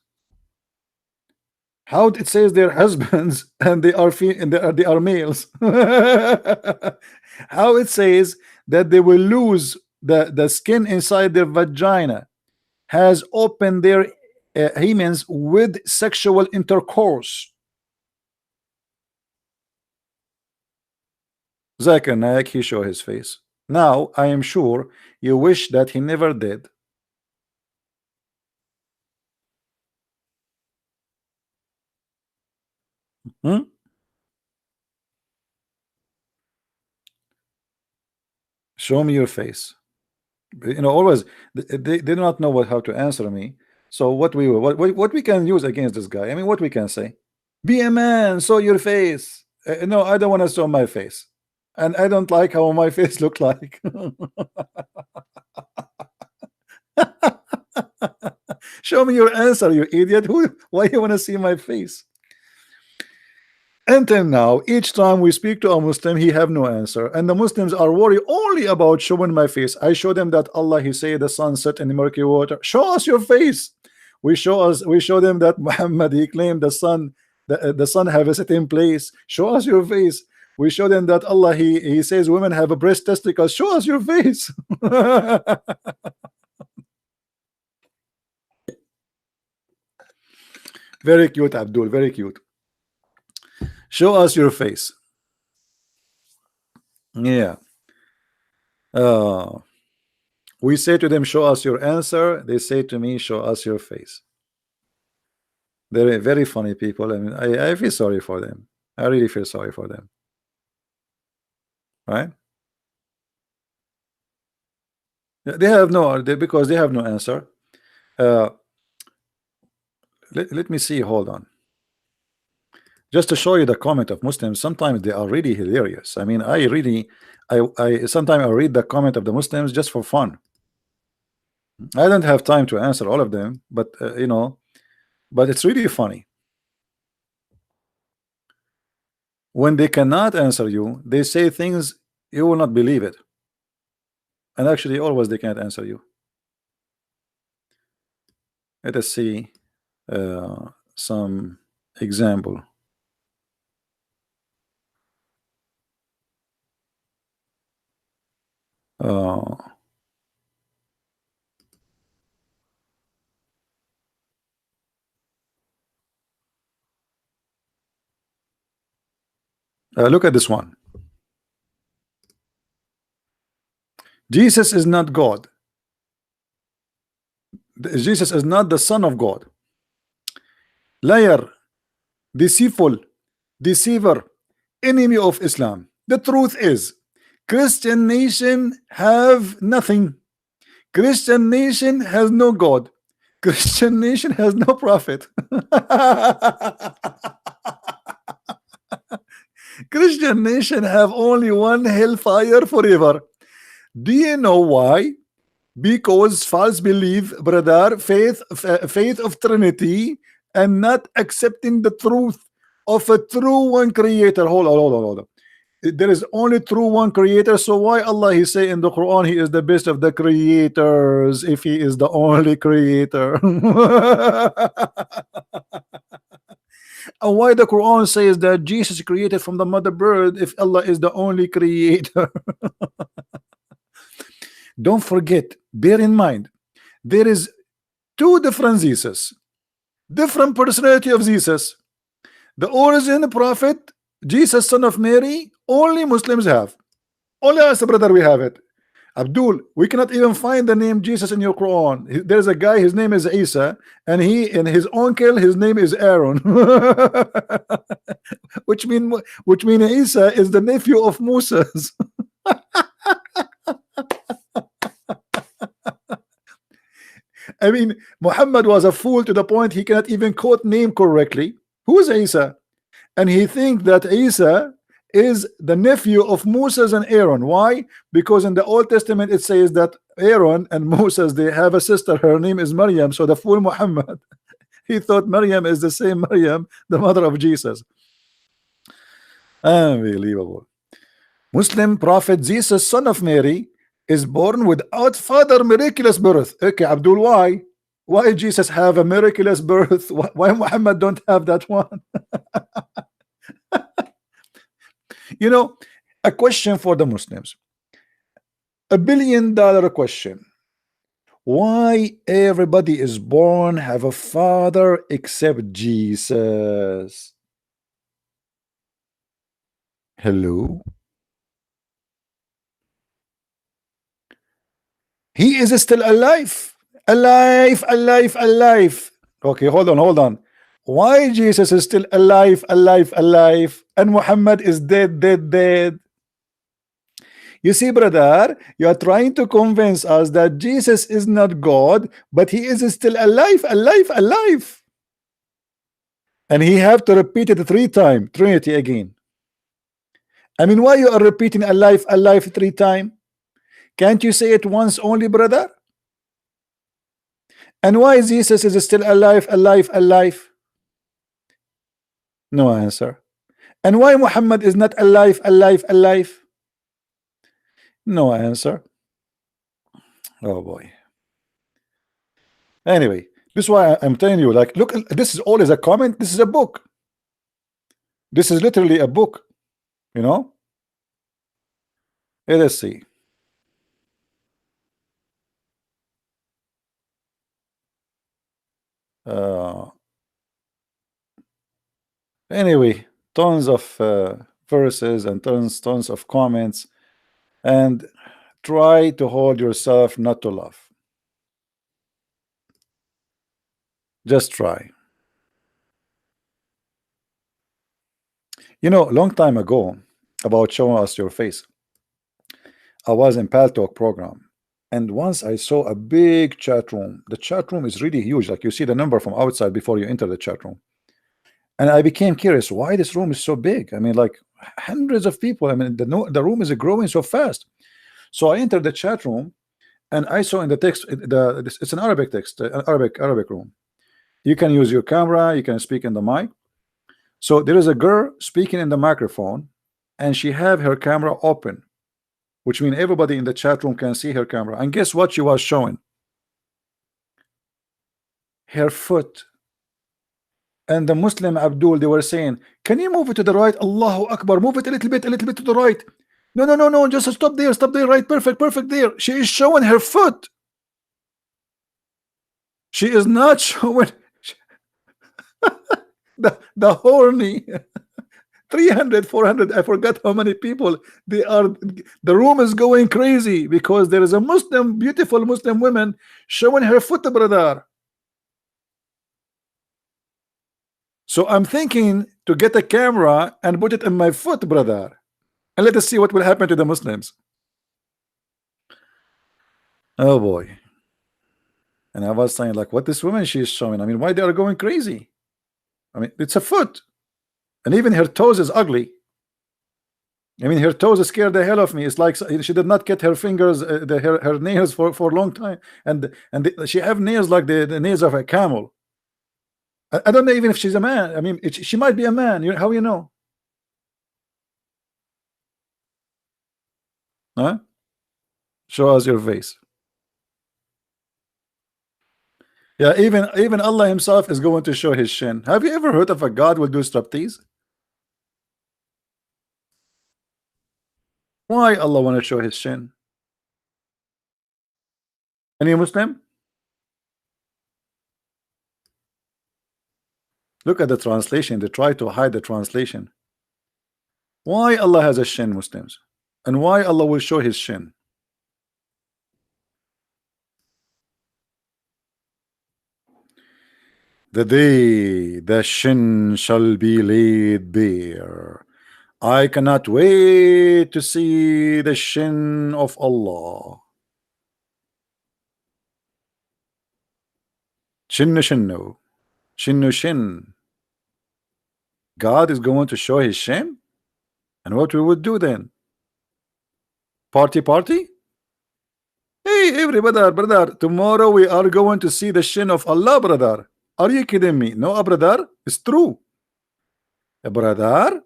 Speaker 1: How it says their husbands and they are males. How it says that they will lose the skin inside their vagina has opened their hymens with sexual intercourse. Zakir Naik, he show his face. Now I am sure you wish that he never did. Show me your face. You know, always they do not know how to answer me. So what we can use against this guy? I mean, what we can say? Be a man, show your face. No, I don't want to show my face, and I don't like how my face look like. Show me your answer, you idiot. Why you want to see my face? Until now, each time we speak to a Muslim, he have no answer, and the Muslims are worried only about showing my face. I show them that Allah, he say the sun set in the murky water. Show us your face. We show them that Muhammad, he claimed the sun have a certain place. Show us your face. We show them that Allah, he says women have a breast testicles. Show us your face. Very cute, Abdul, very cute. Show us your face. Yeah. We say to them, show us your answer. They say to me, show us your face. They're very funny people. I mean, I feel sorry for them. I really feel sorry for them. Right? They have because they have no answer. Let me see. Hold on. Just to show you the comment of Muslims, sometimes they are really hilarious. I mean, I sometimes I read the comment of the Muslims just for fun. I don't have time to answer all of them, but you know, but it's really funny. When they cannot answer you, they say things you will not believe it. And actually, always they can't answer you. Let us see some example. Look at this one. Jesus is not God. Jesus is not the Son of God. Liar, deceitful, deceiver, enemy of Islam. The truth is, Christian nation have nothing. Christian nation has no God. Christian nation has no prophet. Christian nation have only one hellfire forever. Do you know why? Because false belief, brother, faith of Trinity, and not accepting the truth of a true one creator. Hold on. There is only true one creator. So why Allah he say in the Quran he is the best of the creators if he is the only creator? And why the Quran says that Jesus created from the mother bird if Allah is the only creator? Don't forget, bear in mind, there is two different Jesus, different personality of Jesus. The origin prophet, Jesus, son of Mary, only Muslims have. Only us, brother, we have it. Abdul, we cannot even find the name Jesus in your Quran. There's a guy, his name is Isa, and his uncle, his name is Aaron. which mean Isa is the nephew of Moses. I mean, Muhammad was a fool to the point he cannot even quote name correctly. Who is Isa? And he thinks that Isa is the nephew of Moses and Aaron. Why? Because in the Old Testament it says that Aaron and Moses, they have a sister, her name is Maryam. So the fool Muhammad, he thought Maryam is the same Maryam, the mother of Jesus. Unbelievable. Muslim prophet Jesus, son of Mary, is born without father, miraculous birth. Okay, Abdul, why? Why Jesus have a miraculous birth? Why Muhammad don't have that one? You know, a question for the Muslims, $1 billion question. Why everybody is born have a father except Jesus? Hello? He is still alive. Alive. Okay, hold on. Why Jesus is still alive, and Muhammad is dead? You see, brother, you are trying to convince us that Jesus is not God, but he is still alive. And he have to repeat it 3 times, Trinity again. I mean, why you are repeating alive 3 times? Can't you say it once only, brother? And why Jesus is still alive? No answer. And why Muhammad is not alive? No answer. Oh boy. Anyway, this is why I'm telling you, like, look, this is always a comment. This is a book. This is literally a book, you know. Let's see. Anyway, tons of verses and tons of comments, and try to hold yourself not to laugh. Just try. You know, a long time ago, about showing us your face, I was in Pal Talk program, and once I saw a big chat room. The chat room is really huge, like you see the number from outside before you enter the chat room. And I became curious why this room is so big. I mean, like hundreds of people. I mean, the room is growing so fast. So I entered the chat room, and I saw in the text, it's an Arabic text, an Arabic room. You can use your camera, you can speak in the mic. So there is a girl speaking in the microphone, and she have her camera open, which means everybody in the chat room can see her camera. And guess what she was showing? Her foot. And the Muslim Abdul, they were saying, can you move it to the right? Allahu Akbar, move it a little bit to the right. No, just stop there, right, perfect there. She is showing her foot. She is not showing the horny 300, 400, I forgot how many people they are. The room is going crazy because there is a Muslim, beautiful Muslim woman showing her foot, brother. So I'm thinking to get a camera and put it in my foot, brother, and let us see what will happen to the Muslims. Oh boy. And I was saying, like, what this woman she is showing. I mean, why they are going crazy? I mean, it's a foot, and even her toes is ugly. I mean, her toes scared the hell of me. It's like she did not get her fingers, her nails for a long time, and she have nails like the nails of a camel. I don't know even if she's a man. I mean, she might be a man. How you know? Huh? Show us your face. Yeah, even Allah Himself is going to show His shin. Have you ever heard of a God will do striptease? Why Allah want to show His shin? Any Muslim? Look at the translation. They try to hide the translation. Why Allah has a shin, Muslims? And why Allah will show his shin? The day the shin shall be laid bare. I cannot wait to see the shin of Allah. Shinnu shinnu. Shinnu shin. God is going to show his shin? And what we would do then? Party party? Hey, everybody, brother, tomorrow we are going to see the shin of Allah, brother. Are you kidding me? No, brother, it's true. Brother,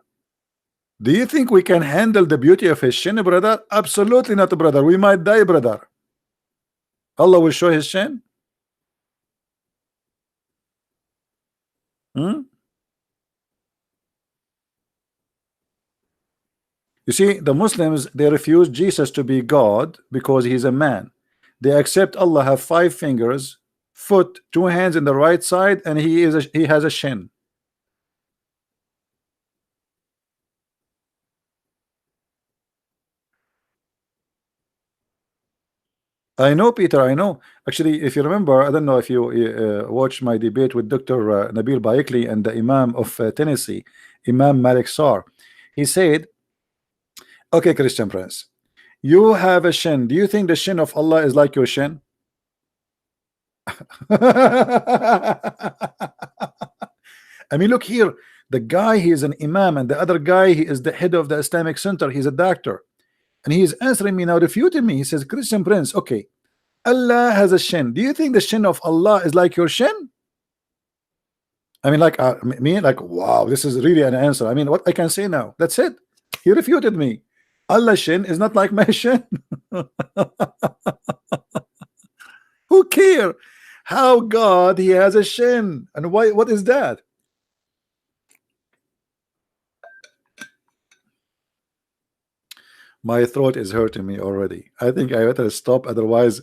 Speaker 1: do you think we can handle the beauty of his shin, brother? Absolutely not, brother. We might die, brother. Allah will show his shin. Hmm? You see, the Muslims, they refuse Jesus to be God because he's a man. They accept Allah have 5 fingers, foot, 2 hands in the right side, and he has a shin. I know, Peter, I know. Actually, if you remember, I don't know if you watched my debate with Dr. Nabil Baikli and the Imam of Tennessee, Imam Malik Sar. He said, okay, Christian Prince, you have a shin. Do you think the shin of Allah is like your shin? I mean, look here. The guy, he is an imam, and the other guy, he is the head of the Islamic Center. He's a doctor. And he is answering me now, refuting me. He says, Christian Prince, okay, Allah has a shin. Do you think the shin of Allah is like your shin? I mean, like, me, like, wow, this is really an answer. I mean, what I can say now? That's it. He refuted me. Allah's shin is not like my shin. Who care how God he has a shin? And why? What is that? My throat is hurting me already. I think I better stop. Otherwise,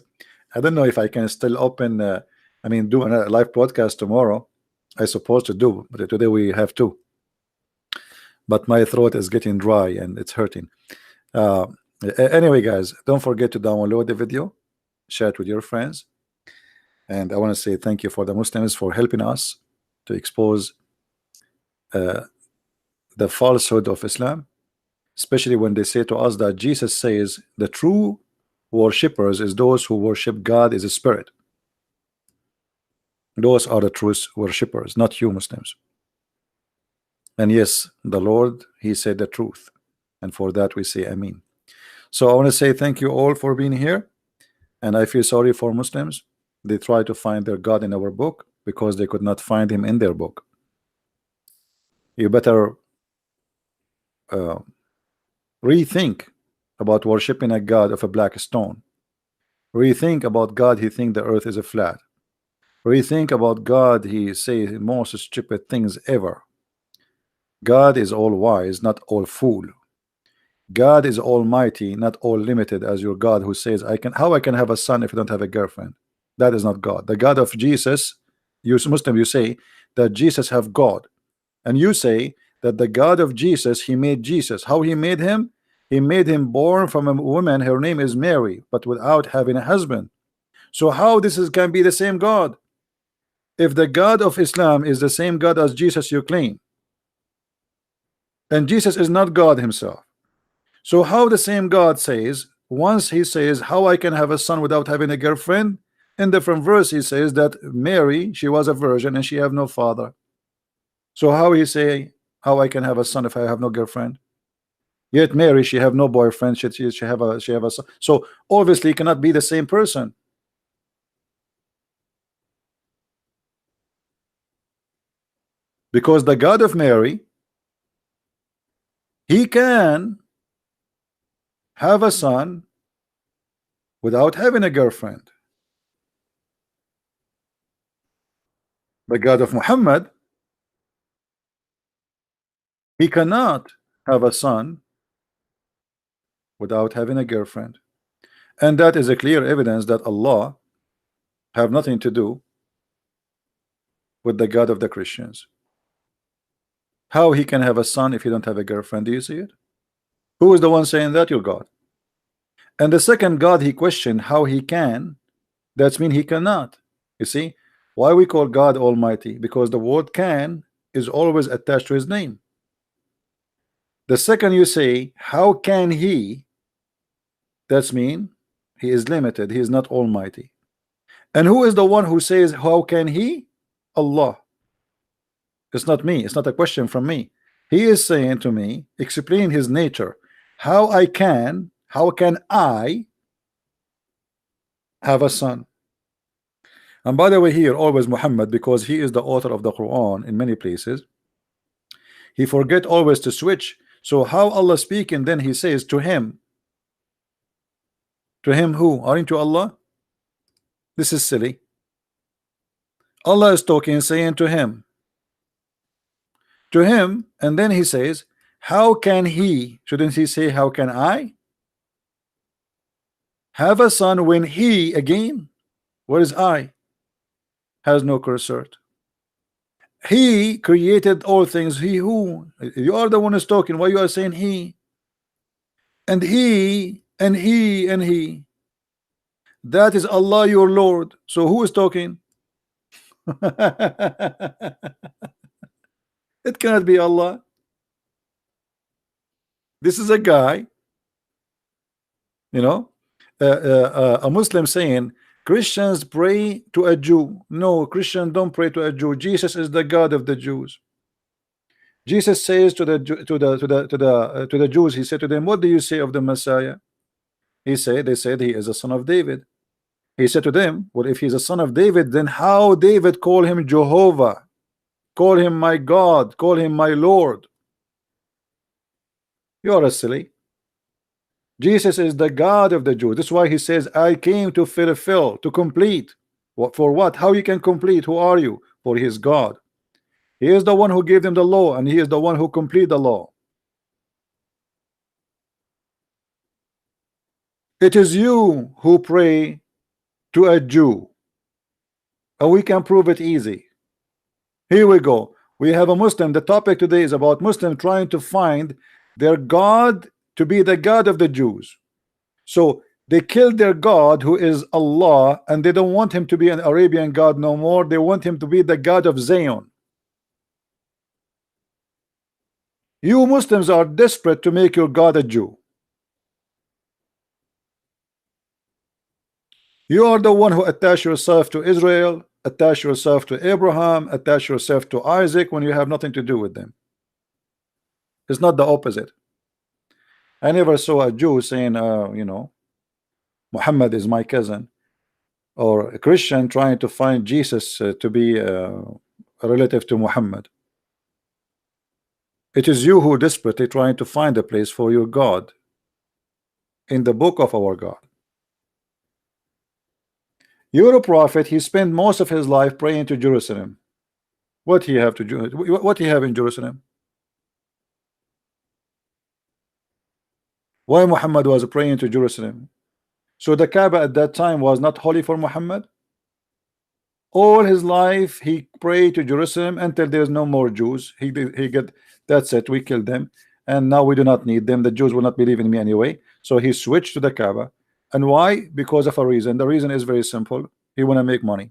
Speaker 1: I don't know if I can still open. I mean, do a live broadcast tomorrow. I supposed to do, but today we have to. But my throat is getting dry and it's hurting. Anyway, guys, don't forget to download the video, share it with your friends, and I want to say thank you for the Muslims for helping us to expose the falsehood of Islam, especially when they say to us that Jesus says the true worshippers is those who worship God as a spirit. Those are the true worshippers, not you Muslims. And yes, the Lord, he said the truth, and for that we say Amen. So I want to say thank you all for being here, and I feel sorry for Muslims. They try to find their God in our book because they could not find him in their book. You better rethink about worshiping a God of a black stone. Rethink about God, he think the earth is a flat. Rethink about God, he say most stupid things ever. God is all wise, not all fool. God is almighty, not all limited as your God who says how I can have a son if I don't have a girlfriend. That is not God. The God of Jesus, you Muslim, you say that Jesus have God, and you say that the God of Jesus, he made Jesus. How he made him? He made him born from a woman, her name is Mary, but without having a husband. So how can be the same God? If the God of Islam is the same God as Jesus you claim, and Jesus is not God himself, so how the same God says, once he says how I can have a son without having a girlfriend, in different verse he says that Mary, she was a virgin and she have no father. So how he say how I can have a son if I have no girlfriend? Yet Mary, she have no boyfriend, she have a son. So obviously it cannot be the same person. Because the God of Mary, he can have a son without having a girlfriend. The God of Muhammad, he cannot have a son without having a girlfriend. And that is a clear evidence that Allah have nothing to do with the God of the Christians. How he can have a son if he don't have a girlfriend? Do you see it? Who is the one saying that? Your God. And the second God he questioned how he can, that's mean he cannot. You see why we call God Almighty? Because the word can is always attached to his name. The second you say how can he, that's mean he is limited, he is not almighty. And who is the one who says how can he? Allah. It's not me, it's not a question from me. He is saying to me, explain his nature. How can I have a son? And by the way, here always Muhammad, because he is the author of the Quran in many places, he forget always to switch. So how Allah speaking, then he says to him who? Aren't you Allah? This is silly. Allah is talking, saying to him, and then he says how can he, shouldn't he say how can I have a son when he, again, where is I, has no cursor. He created all things. He who, you are the one who's talking, why you are saying he, and he, and he, and he, that is Allah your Lord. So who is talking? It cannot be Allah. This is a guy, you know, a Muslim saying Christians pray to a Jew. No, Christians don't pray to a Jew. Jesus is the God of the Jews. Jesus says to the Jews, he said to them, what do you say of the Messiah? They said he is a son of David. He said to them, well, if he's a son of David, then how David call him Jehovah, call him my God, call him my Lord? You are a silly. Jesus is the God of the Jews. That's why he says, I came to fulfill, to complete. What for? What? How you can complete? Who are you? For his God. He is the one who gave them the law, and he is the one who complete the law. It is you who pray to a Jew, and we can prove it easy. Here we go. We have a Muslim. The topic today is about Muslim trying to find their God to be the God of the Jews. So they killed their God, who is Allah, and they don't want him to be an Arabian God no more. They want him to be the God of Zion. You Muslims are desperate to make your God a Jew. You are the one who attach yourself to Israel, attach yourself to Abraham, attach yourself to Isaac when you have nothing to do with them. It's not the opposite. I never saw a Jew saying, you know, Muhammad is my cousin, or a Christian trying to find Jesus to be a relative to Muhammad. It is you who desperately trying to find a place for your God in the book of our God. You're a prophet. He spent most of his life praying to Jerusalem. What he have to do? What he have in Jerusalem? Why Muhammad was praying to Jerusalem? So the Kaaba at that time was not holy for Muhammad. All his life he prayed to Jerusalem until there's no more Jews. He get, that's it, we killed them, and now we do not need them. The Jews will not believe in me anyway. So he switched to the Kaaba. And why? Because of a reason. The reason is very simple. He want to make money.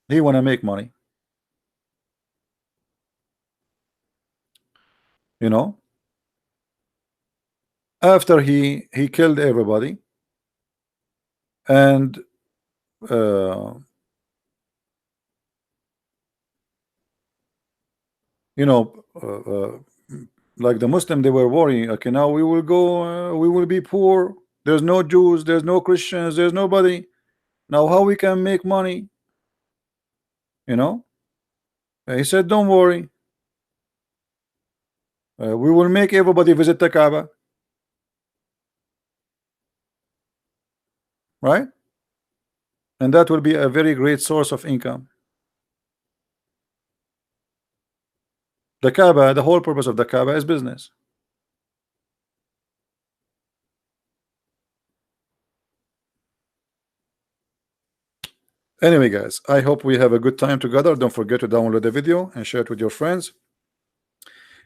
Speaker 1: He want to make money. You know, after he killed everybody, and you know, like the Muslim, they were worrying, okay, now we will go, we will be poor, there's no Jews, there's no Christians, there's nobody, now how we can make money? You know, he said, don't worry, we will make everybody visit the Kaaba, right? And that will be a very great source of income. The Kaaba, the whole purpose of the Kaaba is business. Anyway, guys, I hope we have a good time together. Don't forget to download the video and share it with your friends.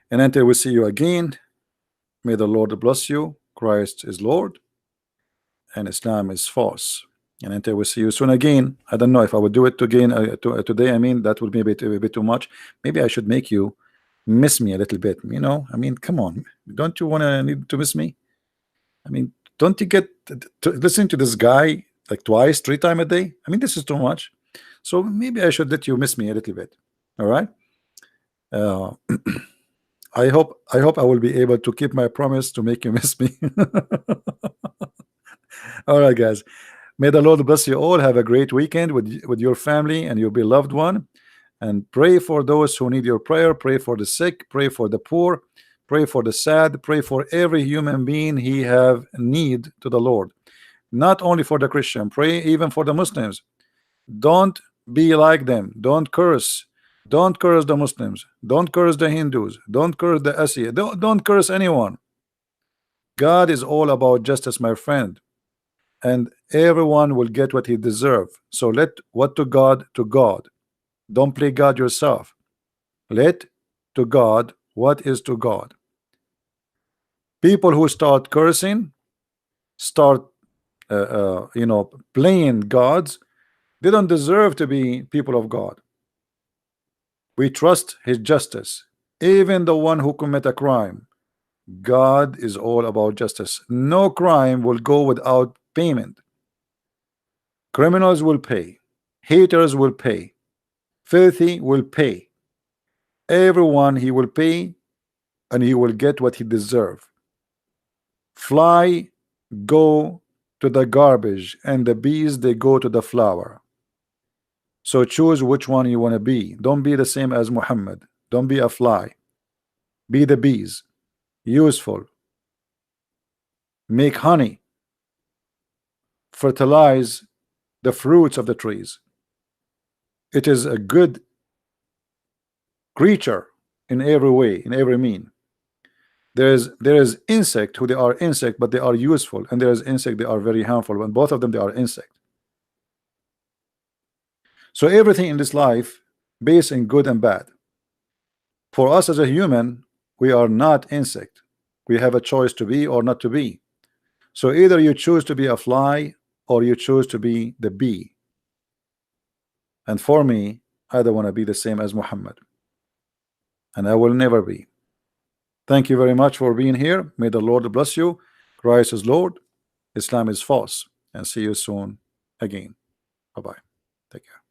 Speaker 1: And until we see you again, may the Lord bless you. Christ is Lord and Islam is false. And until we see you soon again, I don't know if I would do it again today. I mean, that would be a bit too much. Maybe I should make you miss me a little bit. You know, I mean, come on, don't you want to need to miss me? I mean, don't you get to listen to this guy like twice, 3 times a day? I mean, this is too much. So maybe I should let you miss me a little bit. All right. Uh, I hope I will be able to keep my promise to make you miss me. All right, guys. May the Lord bless you all. Have a great weekend with your family and your beloved one. And pray for those who need your prayer. Pray for the sick. Pray for the poor. Pray for the sad. Pray for every human being he have need to the Lord. Not only for the Christian. Pray even for the Muslims. Don't be like them. Don't curse. Don't curse the Muslims. Don't curse the Hindus. Don't curse the Asiya. Don't curse anyone. God is all about justice, my friend. And everyone will get what he deserves. So let what to God to God. Don't play God yourself. Let to God what is to God. People who start cursing, start playing gods, they don't deserve to be people of God. We trust his justice. Even the one who commit a crime, God is all about justice. No crime will go without payment. Criminals will pay. Haters will pay. Filthy will pay. Everyone he will pay, and he will get what he deserve. Fly go to the garbage, and the bees they go to the flower. So choose which one you want to be. Don't be the same as Muhammad. Don't be a fly. Be the bees. Useful. Make honey. Fertilize the fruits of the trees. It is a good creature in every way, in every mean. There is insect who they are insect, but they are useful, and there is insect they are very harmful, and both of them they are insect. So everything in this life based in good and bad. For us as a human, we are not insect. We have a choice to be or not to be. So either you choose to be a fly or you choose to be the bee. And for me, I don't want to be the same as Muhammad, and I will never be. Thank you very much for being here. May the Lord bless you. Christ is Lord. Islam is false. And see you soon again. Bye-bye. Take care.